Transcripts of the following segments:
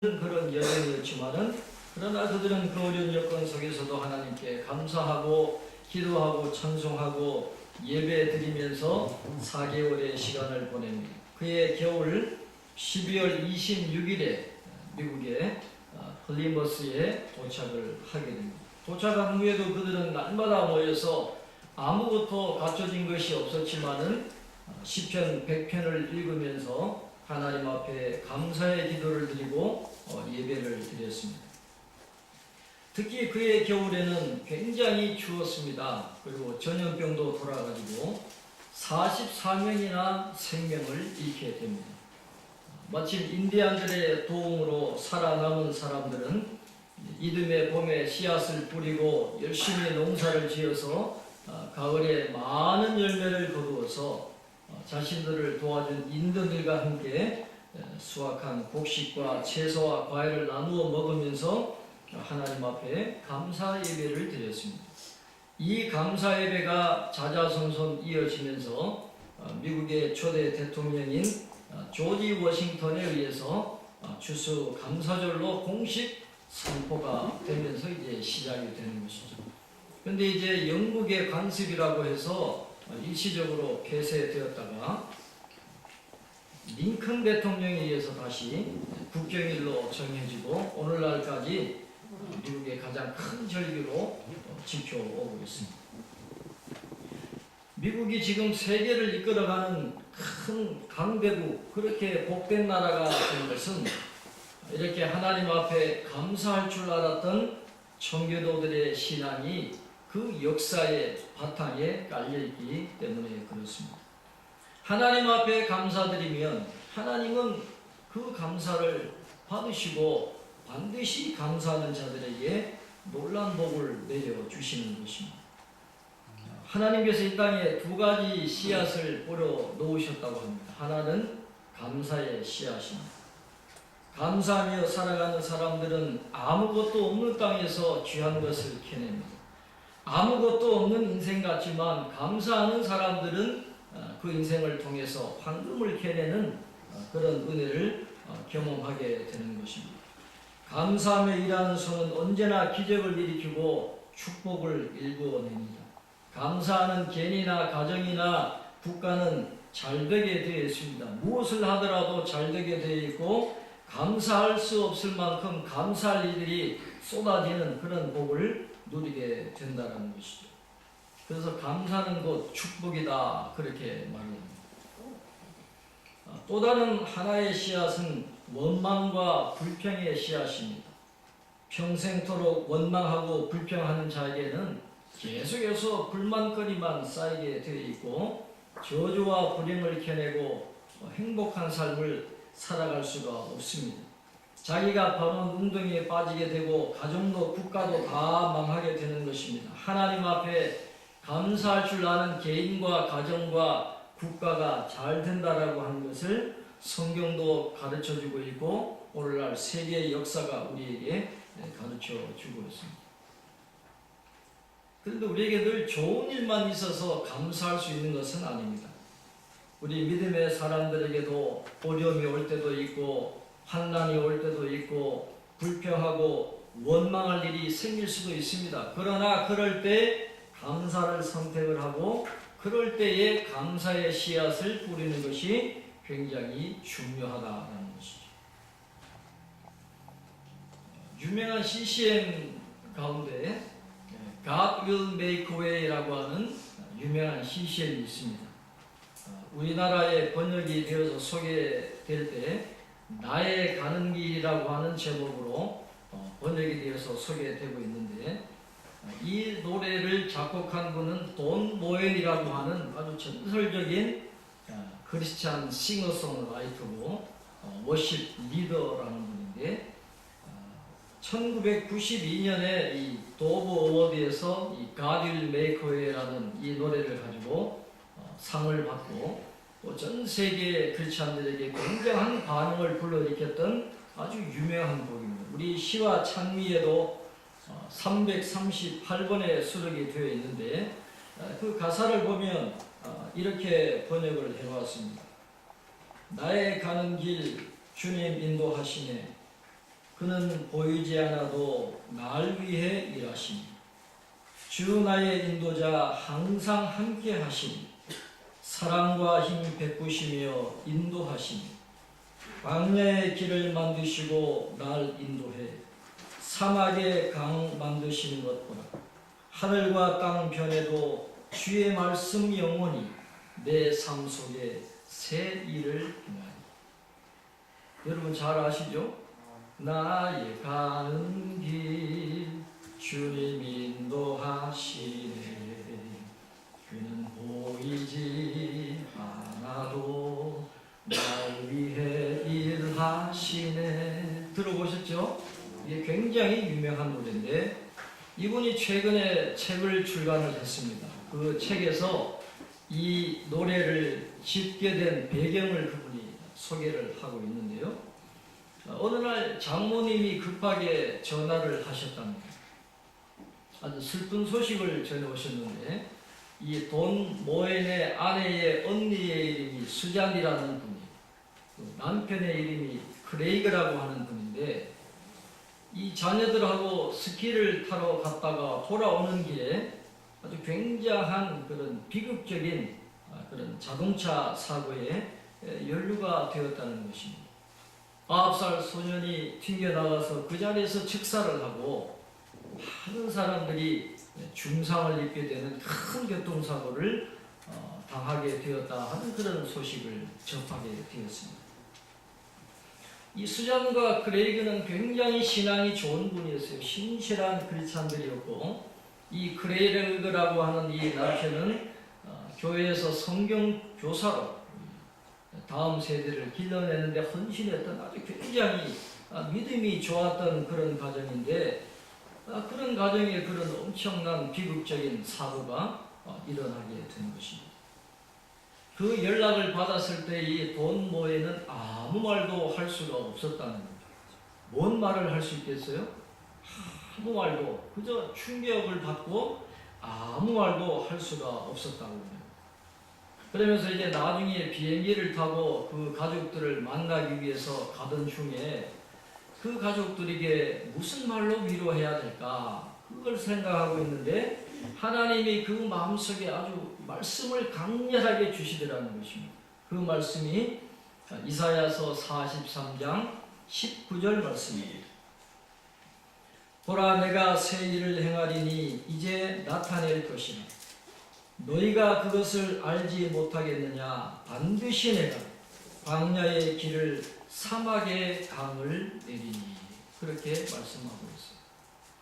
그런 여정이었지만은 그러나 그들은 그 어려운 여건 속에서도 하나님께 감사하고 기도하고 찬송하고 예배 드리면서 4개월의 시간을 보냅니다. 그의 겨울 12월 26일에 미국의 플리머스에 도착을 하게 됩니다. 도착한 후에도 그들은 날마다 모여서 아무것도 갖춰진 것이 없었지만은 시편 100편을 읽으면서 하나님 앞에 감사의 기도를 드리고 예배를 드렸습니다. 특히 그의 겨울에는 굉장히 추웠습니다. 그리고 전염병도 돌아가지고 44명이나 생명을 잃게 됩니다. 마침 인디안들의 도움으로 살아남은 사람들은 이듬해 봄에 씨앗을 뿌리고 열심히 농사를 지어서 가을에 많은 열매를 거두어서 자신들을 도와준 인도들과 함께 수확한 곡식과 채소와 과일을 나누어 먹으면서 하나님 앞에 감사 예배를 드렸습니다. 이 감사 예배가 자자손손 이어지면서 미국의 초대 대통령인 조지 워싱턴에 의해서 추수 감사절로 공식 선포가 되면서 이제 시작이 되는 것이죠. 그런데 이제 영국의 관습이라고 해서 일시적으로 폐쇄되었다가 링컨 대통령에 의해서 다시 국경일로 정해지고 오늘날까지 미국의 가장 큰 절기로 지켜오고 있습니다. 미국이 지금 세계를 이끌어가는 큰 강대국, 그렇게 복된 나라가 된 것은 이렇게 하나님 앞에 감사할 줄 알았던 청교도들의 신앙이 그 역사의 바탕에 깔려있기 때문에 그렇습니다. 하나님 앞에 감사드리면 하나님은 그 감사를 받으시고 반드시 감사하는 자들에게 놀란 복을 내려주시는 것입니다. 하나님께서 이 땅에 두 가지 씨앗을 뿌려 놓으셨다고 합니다. 하나는 감사의 씨앗입니다. 감사하며 살아가는 사람들은 아무것도 없는 땅에서 귀한 것을 캐냅니다. 아무것도 없는 인생 같지만 감사하는 사람들은 그 인생을 통해서 황금을 캐내는 그런 은혜를 경험하게 되는 것입니다. 감사하며 일하는 손은 언제나 기적을 일으키고 축복을 일구어냅니다. 감사하는 개인이나 가정이나 국가는 잘되게 되어 있습니다. 무엇을 하더라도 잘되게 되어 있고 감사할 수 없을 만큼 감사할 일들이 쏟아지는 그런 복을 누리게 된다는 것이죠. 그래서 감사는 곧 축복이다, 그렇게 말합니다. 또 다른 하나의 씨앗은 원망과 불평의 씨앗입니다. 평생토록 원망하고 불평하는 자에게는 계속해서 불만거리만 쌓이게 되어 있고 저주와 불행을 캐내고 행복한 삶을 살아갈 수가 없습니다. 자기가 바로 웅덩이에 빠지게 되고 가정도 국가도 다 망하게 되는 것입니다. 하나님 앞에 감사할 줄 아는 개인과 가정과 국가가 잘 된다라고 하는 것을 성경도 가르쳐주고 있고 오늘날 세계의 역사가 우리에게 가르쳐주고 있습니다. 그런데 우리에게 늘 좋은 일만 있어서 감사할 수 있는 것은 아닙니다. 우리 믿음의 사람들에게도 어려움이 올 때도 있고 환난이 올 때도 있고 불평하고 원망할 일이 생길 수도 있습니다. 그러나 그럴 때 감사를 선택을 하고 그럴 때에 감사의 씨앗을 뿌리는 것이 굉장히 중요하다는 것이죠. 유명한 CCM 가운데 God will make way라고 하는 유명한 CCM이 있습니다. 우리나라에 번역이 되어서 소개될 때 나의 가는 길이라고 하는 제목으로 번역이 되어서 소개되고 있는데 이 노래를 작곡한 분은 돈 모엔이라고 하는 아주 전설적인 크리스찬 싱어송라이터고 워십 리더라는 분인데 1992년에 이 도브 어워드에서 이 God will make way라는 이 노래를 가지고 상을 받고 또 전 세계 크리스찬들에게 굉장한 반응을 불러일으켰던 아주 유명한 곡입니다. 우리 시와 찬미에도 338번에 수록이 되어 있는데 그 가사를 보면 이렇게 번역을 해봤습니다. 나의 가는 길 주님 인도하시네. 그는 보이지 않아도 날 위해 일하시니 주 나의 인도자 항상 함께 하시니 사랑과 힘 베푸시며 인도하시니 광야의 길을 만드시고 날 인도해 사막의 강 만드시는 것 보라. 하늘과 땅 변해도 주의 말씀 영원히 내 삶 속에 새 일을 행하니. 여러분 잘 아시죠? 나의 가는 길 주님 인도하시네. 그는 보이지 않아도 날 위해 일하시네. 들어보셨죠? 이게 굉장히 유명한 노래인데 이분이 최근에 책을 출간을 했습니다. 그 책에서 이 노래를 짓게 된 배경을 그분이 소개를 하고 있는데요. 어느 날 장모님이 급하게 전화를 하셨답니다. 아주 슬픈 소식을 전해오셨는데 이 돈 모엔의 아내의 언니의 이름이 수잔이라는 분이, 남편의 이름이 크레이그라고 하는 분인데 이 자녀들하고 스키를 타러 갔다가 돌아오는 길에 아주 굉장한 그런 비극적인 그런 자동차 사고에 연루가 되었다는 것입니다. 9살 소년이 튕겨나가서 그 자리에서 즉사를 하고 많은 사람들이 중상을 입게 되는 큰 교통사고를 당하게 되었다 하는 그런 소식을 접하게 되었습니다. 이 수잔과 크레이그는 굉장히 신앙이 좋은 분이었어요. 신실한 크리스찬들이었고 이 크레이그라고 하는 이 남편은 교회에서 성경 교사로 다음 세대를 길러내는데 헌신했던 아주 굉장히 믿음이 좋았던 그런 가정인데 그런 가정에 그런 엄청난 비극적인 사고가 일어나게 된 것입니다. 그 연락을 받았을 때 이 돈 모에는 아무 말도 할 수가 없었다는 겁니다. 뭔 말을 할 수 있겠어요? 아무 말도, 그저 충격을 받고 아무 말도 할 수가 없었다고 합니다. 그러면서 이제 나중에 비행기를 타고 그 가족들을 만나기 위해서 가던 중에 그 가족들에게 무슨 말로 위로해야 될까? 그걸 생각하고 있는데 하나님이 그 마음속에 아주 말씀을 강렬하게 주시더라는 것입니다. 그 말씀이 이사야서 43장 19절 말씀입니다. 보라, 내가 새 일을 행하리니 이제 나타낼 것이라. 너희가 그것을 알지 못하겠느냐? 반드시 내가 광야의 길을 사막의 강을 내리니. 그렇게 말씀하고 있어요.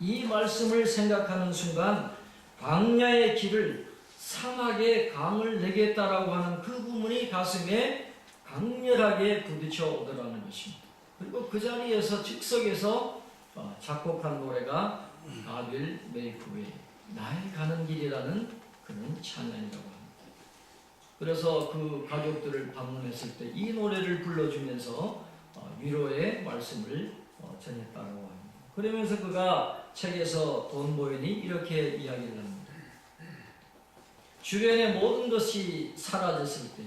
이 말씀을 생각하는 순간 광야의 길을 사막의 강을 내겠다라고 하는 그 부분이 가슴에 강렬하게 부딪혀 오더라는 것입니다. 그리고 그 자리에서 즉석에서 작곡한 노래가 I will make way, 나의 가는 길이라는 그런 찬양이라고 합니다. 그래서 그 가족들을 방문했을 때 이 노래를 불러주면서 위로의 말씀을 전했다고 합니다. 그러면서 그가 책에서 돈 모인이 이렇게 이야기를 합니다. 주변의 모든 것이 사라졌을 때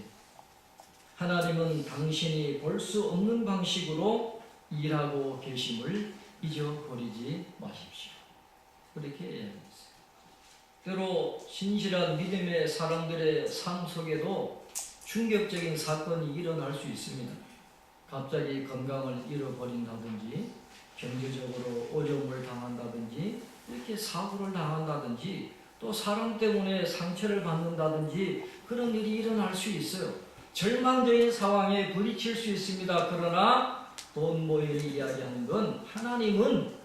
하나님은 당신이 볼 수 없는 방식으로 일하고 계심을 잊어버리지 마십시오. 그렇게 이야기했어요. 때로 신실한 믿음의 사람들의 삶 속에도 충격적인 사건이 일어날 수 있습니다. 갑자기 건강을 잃어버린다든지 경제적으로 어려움을 당한다든지 이렇게 사고를 당한다든지 또 사람 때문에 상처를 받는다든지 그런 일이 일어날 수 있어요. 절망적인 상황에 부딪힐 수 있습니다. 그러나 돈 모인이 이야기하는 건 하나님은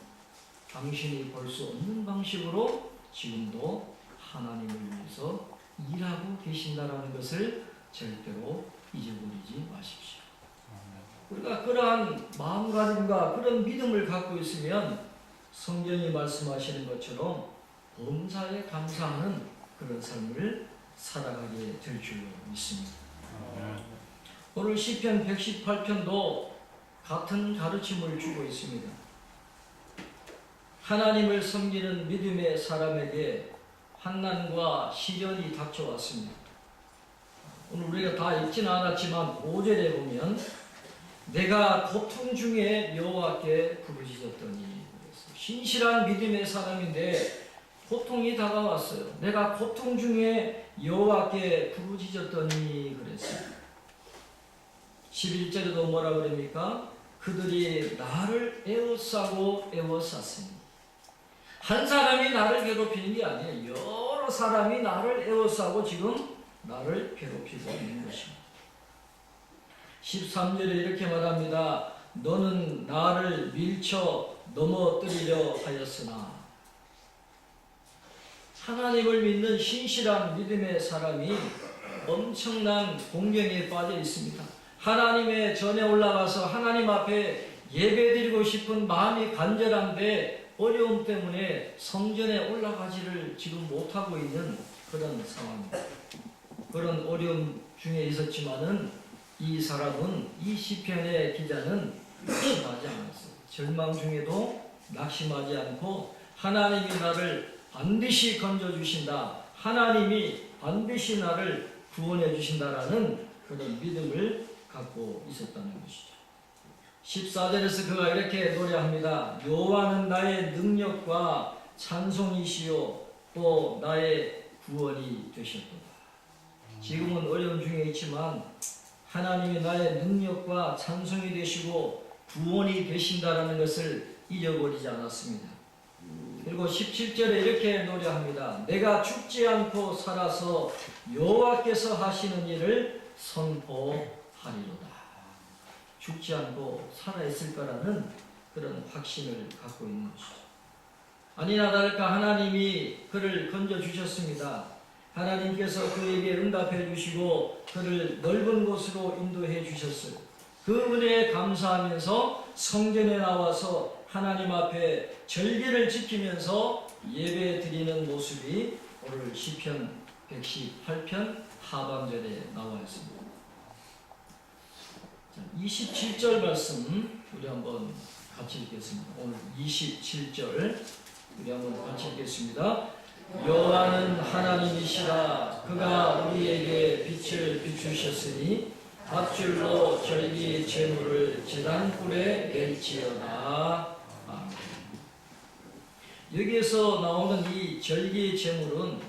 당신이 볼 수 없는 방식으로 지금도 하나님을 위해서 일하고 계신다는 것을 절대로 잊어버리지 마십시오. 우리가 그러한 마음가짐과 그런 믿음을 갖고 있으면 성경이 말씀하시는 것처럼 범사에 감사하는 그런 삶을 살아가게 될 줄로 믿습니다. 오늘 시편 118편도 같은 가르침을 주고 있습니다. 하나님을 섬기는 믿음의 사람에게 환난과 시련이 닥쳐왔습니다. 오늘 우리가 다 읽지는 않았지만 5절에 보면 내가 고통 중에 여호와께 부르짖었더니. 신실한 믿음의 사람인데 고통이 다가왔어요. 내가 고통 중에 여호와께 부르짖었더니 그랬어요. 11절에도 뭐라 그럽니까? 그들이 나를 에워싸고 에워쌌으니. 한 사람이 나를 괴롭히는 게 아니에요. 여러 사람이 나를 에워싸고 지금 나를 괴롭히고 있는 것입니다. 13절에 이렇게 말합니다. 너는 나를 밀쳐 넘어뜨리려 하였으나. 하나님을 믿는 신실한 믿음의 사람이 엄청난 공경에 빠져 있습니다. 하나님의 전에 올라가서 하나님 앞에 예배드리고 싶은 마음이 간절한데 어려움 때문에 성전에 올라가지를 지금 못하고 있는 그런 상황입니다. 그런 어려움 중에 있었지만은 이 사람은, 이 시편의 기자는 낙심하지 않았어요. 절망 중에도 낙심하지 않고 하나님이 나를 반드시 건져주신다, 하나님이 반드시 나를 구원해 주신다라는 그런 믿음을 갖고 있었다는 것이죠. 14절에서 그가 이렇게 노래합니다. 여호와는 나의 능력과 찬송이시요 또 나의 구원이 되셨도다. 지금은 어려움 중에 있지만 하나님이 나의 능력과 찬송이 되시고 구원이 되신다라는 것을 잊어버리지 않았습니다. 그리고 17절에 이렇게 노래합니다. 내가 죽지 않고 살아서 여호와께서 하시는 일을 선포하리로다. 죽지 않고 살아있을 거라는 그런 확신을 갖고 있는 것이죠. 아니나 다를까 하나님이 그를 건져주셨습니다. 하나님께서 그에게 응답해 주시고 그를 넓은 곳으로 인도해 주셨어요. 그 은혜에 감사하면서 성전에 나와서 하나님 앞에 절기를 지키면서 예배 드리는 모습이 오늘 시편 118편 하반절에 나와 있습니다. 27절 말씀 우리 한번 같이 읽겠습니다. 오늘 27절 우리 한번 같이 읽겠습니다. 여호와는 하나님이시라. 그가 우리에게 빛을 비추셨으니 밧줄로 절기 제물을 제단불에 낼지어다. 아멘. 여기에서 나오는 이 절기 제물은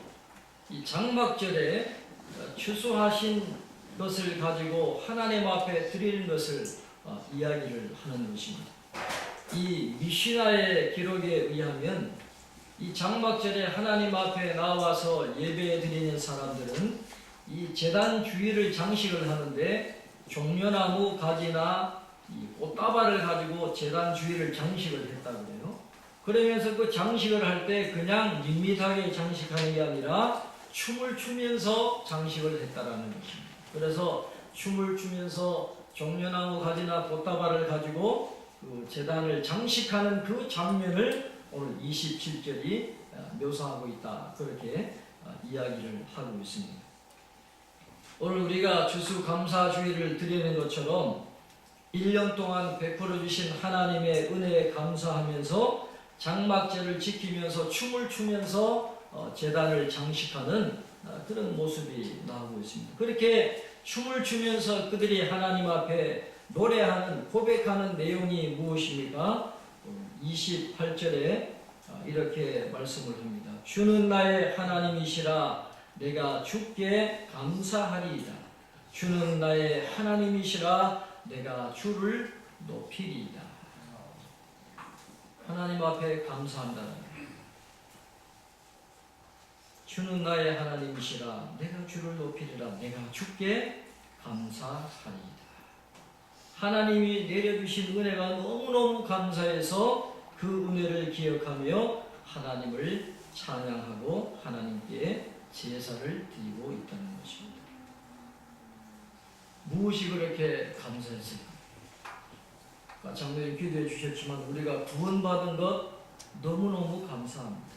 이 장막절에 추수하신 것을 가지고 하나님 앞에 드리는 것을 이야기를 하는 것입니다. 이 미시나의 기록에 의하면 이 장막절에 하나님 앞에 나와서 예배 드리는 사람들은 이 제단 주위를 장식을 하는데 종려나무 가지나 이 꽃다발을 가지고 제단 주위를 장식을 했다고 해요. 그러면서 그 장식을 할 때 그냥 밋밋하게 장식하는 게 아니라 춤을 추면서 장식을 했다라는 것입니다. 그래서 춤을 추면서 종려나무 가지나 꽃다발을 가지고 그 제단을 장식하는 그 장면을 오늘 27절이 묘사하고 있다. 그렇게 이야기를 하고 있습니다. 오늘 우리가 추수감사주의를 드리는 것처럼 1년 동안 베풀어 주신 하나님의 은혜에 감사하면서 장막제를 지키면서 춤을 추면서 제단을 장식하는 그런 모습이 나오고 있습니다. 그렇게 춤을 추면서 그들이 하나님 앞에 노래하는, 고백하는 내용이 무엇입니까? 28절에 이렇게 말씀을 합니다. 주는 나의 하나님이시라. 내가 주께 감사하리이다. 주는 나의 하나님이시라. 내가 주를 높이리이다. 하나님 앞에 감사한다는 거예요. 주는 나의 하나님이시라. 내가 주를 높이리라. 내가 주께 감사하리이다. 하나님이 내려주신 은혜가 너무너무 감사해서 그 은혜를 기억하며 하나님을 찬양하고 하나님께 제사를 드리고 있다는 것입니다. 무엇이 그렇게 감사했을까? 장로님 기도해 주셨지만 우리가 구원받은 것 너무너무 감사합니다.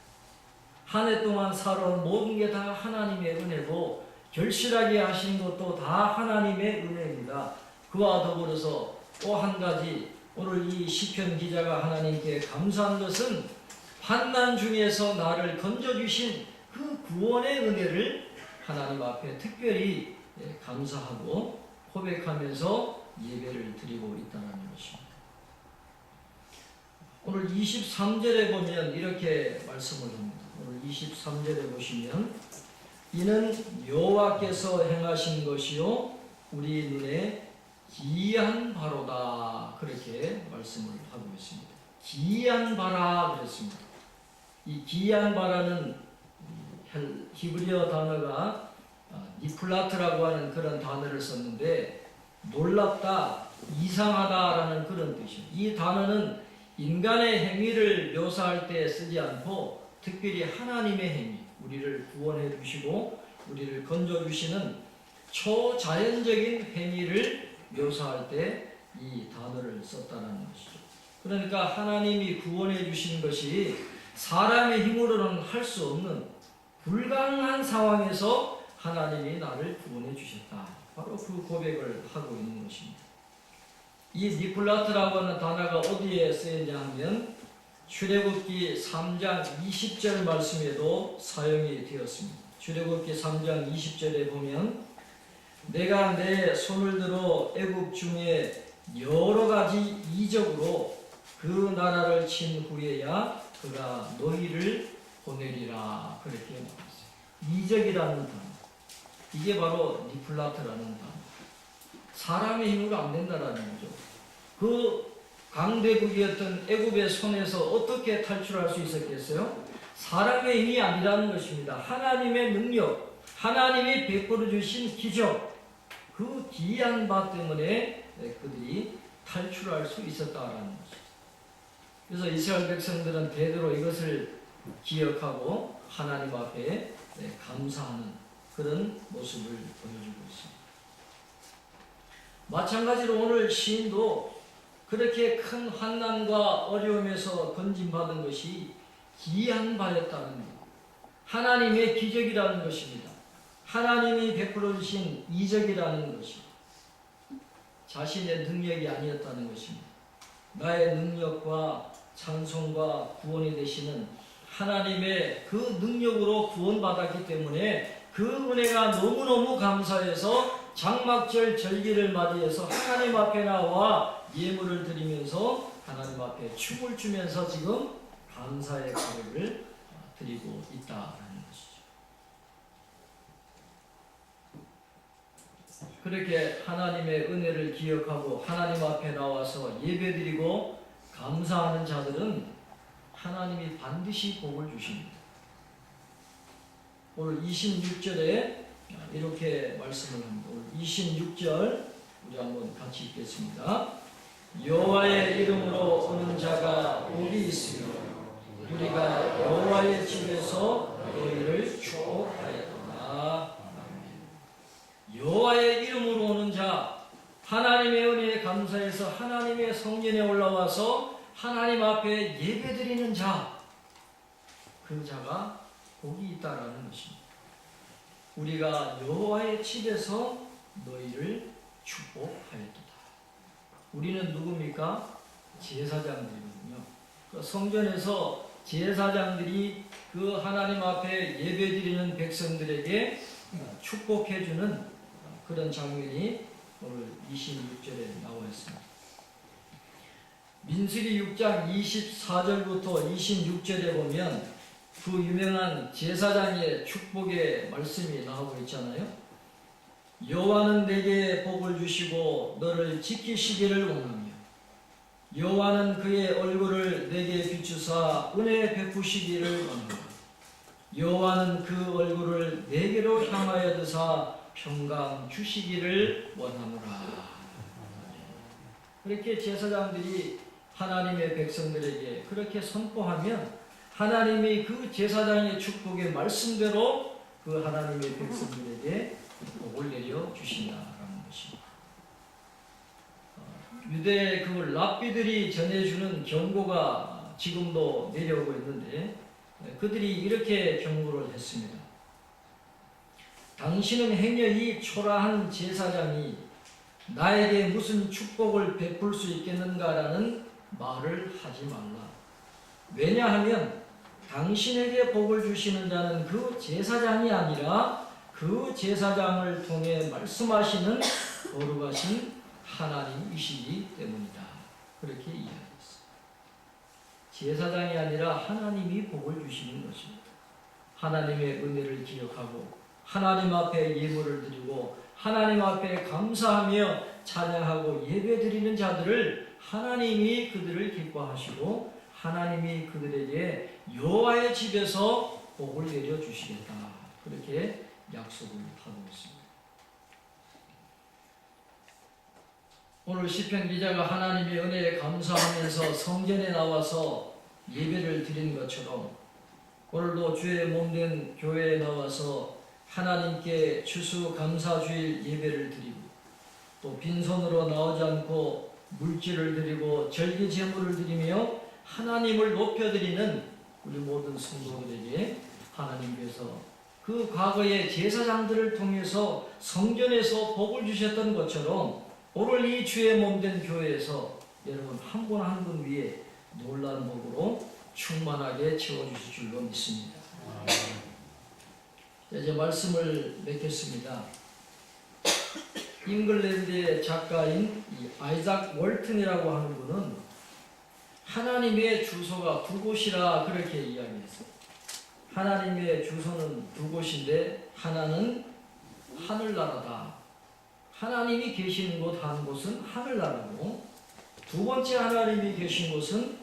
한 해 동안 살아온 모든 게 다 하나님의 은혜고 결실하게 하신 것도 다 하나님의 은혜입니다. 그와 더불어서 또 한 가지 오늘 이 시편 기자가 하나님께 감사한 것은 환난 중에서 나를 건져주신 그 구원의 은혜를 하나님 앞에 특별히 감사하고 고백하면서 예배를 드리고 있다는 것입니다. 오늘 23절에 보면 이렇게 말씀을 합니다. 오늘 23절에 보시면 이는 여호와께서 행하신 것이요 우리 눈에 기이한 바로다, 그렇게 말씀을 하고 있습니다. 기이한 바라 그랬습니다. 이 기이한 바라는 히브리어 단어가 니플라트라고 하는 그런 단어를 썼는데 놀랍다, 이상하다라는 그런 뜻이에요. 이 단어는 인간의 행위를 묘사할 때 쓰지 않고 특별히 하나님의 행위, 우리를 구원해 주시고 우리를 건져 주시는 초자연적인 행위를 묘사할 때 이 단어를 썼다는 것이죠. 그러니까 하나님이 구원해 주신 것이 사람의 힘으로는 할 수 없는 불가능한 상황에서 하나님이 나를 구원해 주셨다. 바로 그 고백을 하고 있는 것입니다. 이 니플라트라고 하는 단어가 어디에 쓰였냐 하면 출애굽기 3장 20절 말씀에도 사용이 되었습니다. 출애굽기 3장 20절에 보면 내가 내 손을 들어 애굽 중에 여러 가지 이적으로 그 나라를 친 후에야 그가 너희를 보내리라, 그렇게 말했어요. 이적이라는 단어, 이게 바로 니플라트라는 단어. 사람의 힘으로 안 된다라는 거죠. 그 강대국이었던 애굽의 손에서 어떻게 탈출할 수 있었겠어요? 사람의 힘이 아니라는 것입니다. 하나님의 능력, 하나님이 베풀어 주신 기적, 그 기이한 바 때문에 그들이 탈출할 수 있었다라는 것이죠. 그래서 이스라엘 백성들은 대대로 이것을 기억하고 하나님 앞에 감사하는 그런 모습을 보여주고 있습니다. 마찬가지로 오늘 시인도 그렇게 큰 환난과 어려움에서 건진받은 것이 기이한 바였다는 것, 하나님의 기적이라는 것입니다. 하나님이 베풀어 주신 이적이라는 것이 자신의 능력이 아니었다는 것입니다. 나의 능력과 찬송과 구원이 되시는 하나님의 그 능력으로 구원받았기 때문에 그 은혜가 너무너무 감사해서 장막절 절기를 맞이해서 하나님 앞에 나와 예물을 드리면서 하나님 앞에 춤을 추면서 지금 감사의 고백을 드리고 있다는 것이죠. 그렇게 하나님의 은혜를 기억하고 하나님 앞에 나와서 예배드리고 감사하는 자들은 하나님이 반드시 복을 주십니다. 오늘 26절에 이렇게 말씀을 합니다. 오늘 26절 우리 한번 같이 읽겠습니다. 여호와의 이름으로 오는 자가 복이 있으며 우리가 여호와의 집에서 너희를 축복하였도다. 여호와의 이름으로 오는 자, 하나님의 은혜에 감사해서 하나님의 성전에 올라와서 하나님 앞에 예배드리는 자, 그 자가 복이 있다라는 것입니다. 우리가 여호와의 집에서 너희를 축복하였도다. 우리는 누굽니까? 제사장들이거든요. 그 성전에서 제사장들이 그 하나님 앞에 예배드리는 백성들에게 축복해주는 그런 장면이 오늘 26절에 나와 있습니다. 민수기 6장 24절부터 26절에 보면 그 유명한 제사장의 축복의 말씀이 나오고 있잖아요. 여호와는 내게 복을 주시고 너를 지키시기를 원하며 여호와는 그의 얼굴을 내게 비추사 은혜 베푸시기를 원하며 여호와는 그 얼굴을 내게로 향하여 드사 평강 주시기를 원하노라. 그렇게 제사장들이 하나님의 백성들에게 그렇게 선포하면 하나님이 그 제사장의 축복의 말씀대로 그 하나님의 백성들에게 복을 내려 주신다라는 것입니다. 유대 그 랍비들이 전해주는 경고가 지금도 내려오고 있는데 그들이 이렇게 경고를 했습니다. 당신은 행여이 초라한 제사장이 나에게 무슨 축복을 베풀 수 있겠는가라는 말을 하지 말라. 왜냐하면 당신에게 복을 주시는 자는 그 제사장이 아니라 그 제사장을 통해 말씀하시는 거룩하신 하나님이시기 때문이다. 그렇게 이야기했어요. 제사장이 아니라 하나님이 복을 주시는 것입니다. 하나님의 은혜를 기억하고 하나님 앞에 예물을 드리고 하나님 앞에 감사하며 찬양하고 예배드리는 자들을 하나님이 그들을 기뻐하시고 하나님이 그들에게 여호와의 집에서 복을 내려 주시겠다. 그렇게 약속을 하고 있습니다. 오늘 시편 기자가 하나님의 은혜에 감사하면서 성전에 나와서 예배를 드린 것처럼 오늘도 주의 몸된 교회에 나와서 하나님께 추수감사주일 예배를 드리고 또 빈손으로 나오지 않고 물질을 드리고 절기제물을 드리며 하나님을 높여드리는 우리 모든 성도들에게 하나님께서 그 과거의 제사장들을 통해서 성전에서 복을 주셨던 것처럼 오늘 이 주의 몸된 교회에서 여러분 한 분 한 분 위에 놀라운 복으로 충만하게 채워주실 줄로 믿습니다. 이제 말씀을 맺겠습니다. 잉글랜드의 작가인 아이작 월튼이라고 하는 분은 하나님의 주소가 두 곳이라 그렇게 이야기했어요. 하나님의 주소는 두 곳인데 하나는 하늘나라다. 하나님이 계시는 곳 한 곳은 하늘나라고 두 번째 하나님이 계신 곳은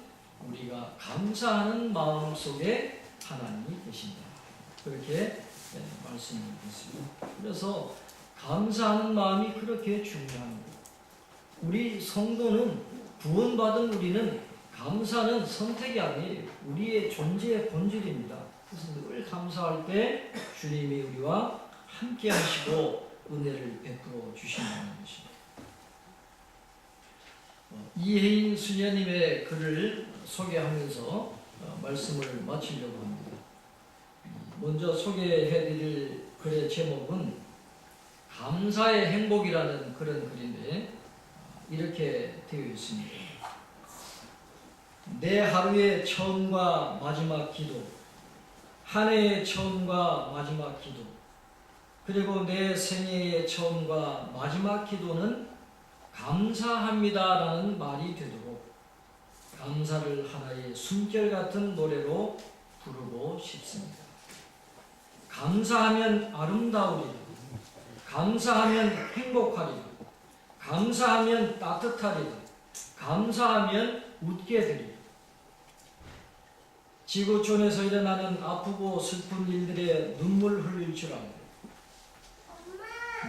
우리가 감사하는 마음 속에 하나님이 계신다. 그렇게 말씀을 드렸습니다. 그래서 감사하는 마음이 그렇게 중요한 거예요. 우리 성도는 구원받은 우리는 감사는 선택이 아니에요. 우리의 존재의 본질입니다. 그래서 늘 감사할 때 주님이 우리와 함께 하시고 은혜를 베풀어 주신다는 것입니다. 이혜인 수녀님의 글을 소개하면서 말씀을 마치려고 합니다. 먼저 소개해드릴 글의 제목은 감사의 행복이라는 그런 글인데 이렇게 되어 있습니다. 내 하루의 처음과 마지막 기도, 한 해의 처음과 마지막 기도, 그리고 내 생애의 처음과 마지막 기도는 감사합니다라는 말이 되도록 감사를 하나의 숨결 같은 노래로 부르고 싶습니다. 감사하면 아름다우리라. 감사하면 행복하리라. 감사하면 따뜻하리라. 감사하면 웃게 되리라. 지구촌에서 일어나는 아프고 슬픈 일들에 눈물 흘릴 줄 알고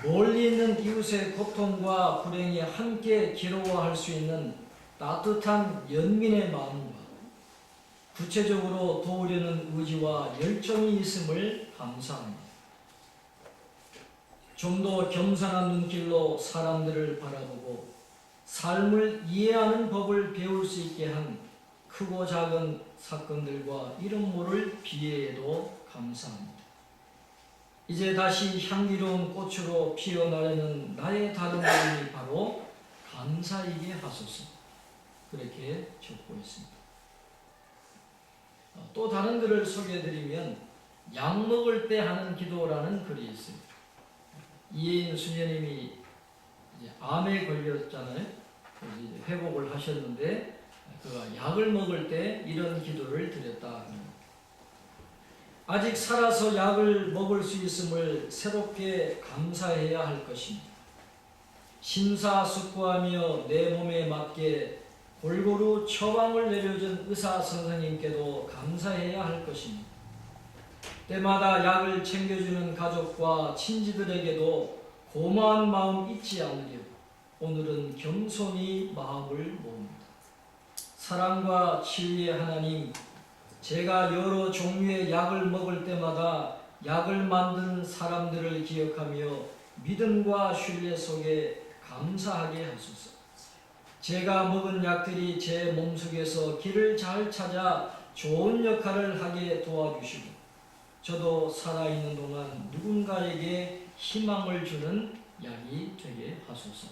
멀리 있는 이웃의 고통과 불행에 함께 괴로워할 수 있는 따뜻한 연민의 마음과 구체적으로 도우려는 의지와 열정이 있음을 감사합니다. 좀 더 겸손한 눈길로 사람들을 바라보고 삶을 이해하는 법을 배울 수 있게 한 크고 작은 사건들과 이름 모를 비애에도 감사합니다. 이제 다시 향기로운 꽃으로 피어나려는 나의 다른 마음이 바로 감사이게 하소서. 그렇게 적고 있습니다. 또 다른 글을 소개해드리면 약 먹을 때 하는 기도라는 글이 있습니다. 이혜인 수녀님이 암에 걸렸잖아요. 이제 회복을 하셨는데 그가 약을 먹을 때 이런 기도를 드렸다. 아직 살아서 약을 먹을 수 있음을 새롭게 감사해야 할 것입니다. 심사숙고하며 내 몸에 맞게 골고루 처방을 내려준 의사 선생님께도 감사해야 할 것입니다. 때마다 약을 챙겨주는 가족과 친지들에게도 고마운 마음 잊지 않으려 오늘은 겸손히 마음을 모읍니다. 사랑과 진리의 하나님, 제가 여러 종류의 약을 먹을 때마다 약을 만든 사람들을 기억하며 믿음과 신뢰 속에 감사하게 하소서. 제가 먹은 약들이 제 몸속에서 길을 잘 찾아 좋은 역할을 하게 도와주시고 저도 살아있는 동안 누군가에게 희망을 주는 약이 되게 하소서.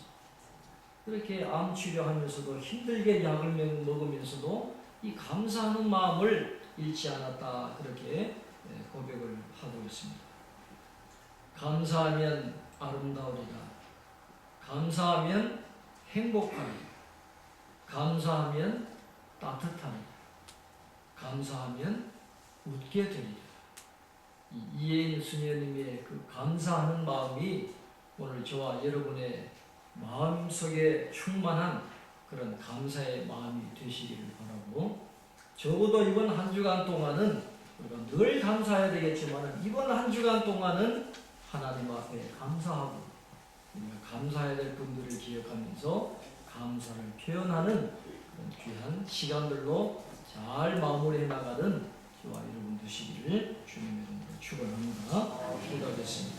그렇게 암 치료하면서도 힘들게 약을 먹으면서도 이 감사하는 마음을 잃지 않았다. 그렇게 고백을 하고 있습니다. 감사하면 아름다우리라. 감사하면 행복합니다. 감사하면 따뜻합니다. 감사하면 웃게 됩니다. 이혜인 수녀님의 그 감사하는 마음이 오늘 저와 여러분의 마음속에 충만한 그런 감사의 마음이 되시기를 바라고, 적어도 이번 한 주간 동안은 우리가 늘 감사해야 되겠지만 이번 한 주간 동안은 하나님 앞에 감사하고 우리가 감사해야 될 분들을 기억하면서 감사를 표현하는 그런 귀한 시간들로 잘 마무리해 나가는 저와 여러분 되시기를 주님의 이름으로 축원합니다. 기도하겠습니다.